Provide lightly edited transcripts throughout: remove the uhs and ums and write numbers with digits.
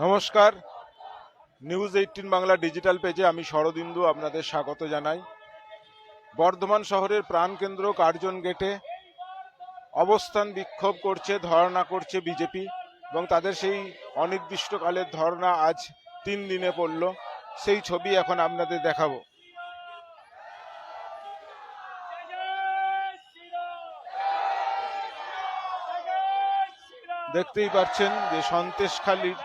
নমস্কার, news 18 Bangla digital পেজে আমি শরদিন্দু আপনাদের স্বাগত জানাই। বর্ধমান শহরের প্রাণকেন্দ্র কার্জন গেটে অবস্থান বিক্ষোভ করছে, ধর্ণা করছে বিজেপি, এবং তাদের সেই অনির্দিষ্টকালের ধর্ণা আজ 3 দিনে পড়ল। সেই ছবি এখন আপনাদের দেখাবো। দেখতেই পাচ্ছেন যে সন্দেশখালীর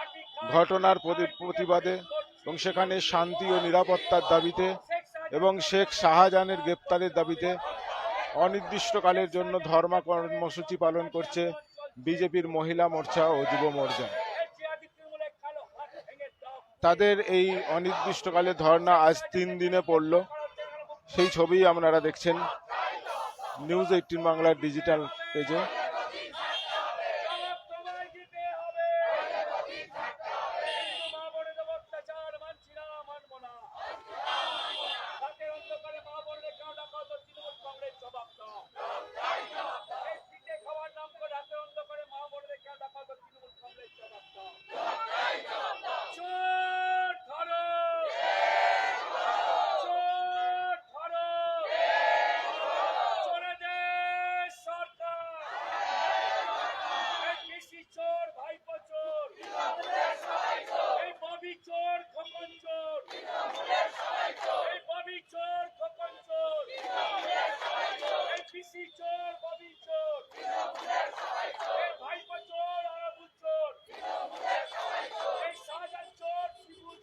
ঘটনার প্রতিবাদে এবং সেখানে শান্তি ও নিরাপত্তার দাবিতে এবং শেখ শাহজাহানের গ্রেপ্তারের দাবিতে অনির্দিষ্টকালের জন্য ধর্মা কর্মসূচি পালন করছে বিজেপির মহিলা মোর্চা ও যুব মোর্চা। তাদের এই অনির্দিষ্টকালের ধর্ণা আজ 3 দিনে পড়ল। সেই ছবি আপনারা দেখছেন নিউজ 18 বাংলার ডিজিটাল পেজে।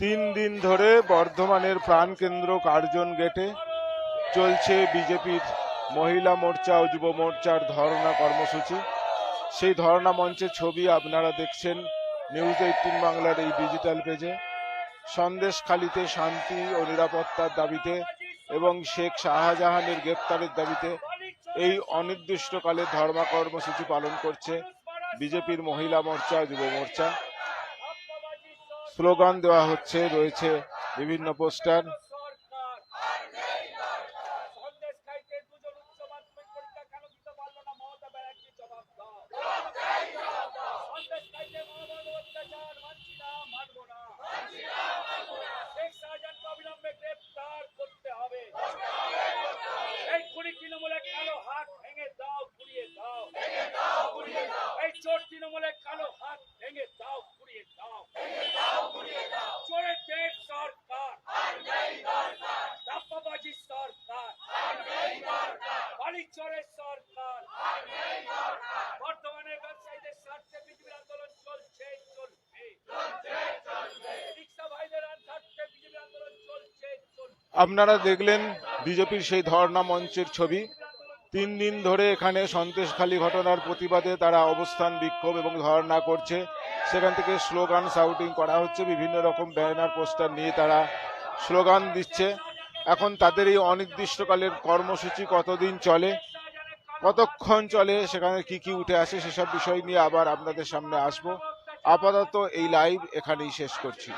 তিন দিন ধরে বর্ধমানের প্রাণকেন্দ্র কার্জন গেটে চলছে বিজেপির মহিলা মোর্চা ও যুব মোর্চার ধর্ণা কর্মসূচি। সেই ধর্ণা মঞ্চের ছবি আপনারা দেখছেন নিউজ 18 বাংলার এই ডিজিটাল পেজে। সন্দেশখালীতে শান্তি ও নিরাপত্তার দাবিতে এবং শেখ শাহজাহানের গ্রেপ্তারের দাবিতে এই অনির্দিষ্টকালে ধর্মা কর্মসূচি পালন করছে বিজেপির মহিলা মোর্চা যুব মোর্চা। স্লোগান দেওয়া হচ্ছে, রয়েছে বিভিন্ন পোস্টার। আপনারা দেখলেন বিজেপির সেই ধর্ণা মঞ্চের ছবি। 3 দিন ধরে এখানে সন্দেশখালী ঘটনার প্রতিবাদে তারা অবস্থান বিক্ষোভ এবং ধর্ণা করছে। সেখান থেকে স্লোগান শাউটিং করা হচ্ছে, বিভিন্ন রকম ব্যানার পোস্টার নিয়ে তারা স্লোগান দিচ্ছে। এখন তাদের এই অনির্দিষ্টকালের কর্মসূচি কতদিন চলে, কতক্ষণ চলে, সেখানে কি কি উঠে আসে, সেসব বিষয় নিয়ে আবার আপনাদের সামনে আসবো। আপাতত এই লাইভ এখানেই শেষ করছি।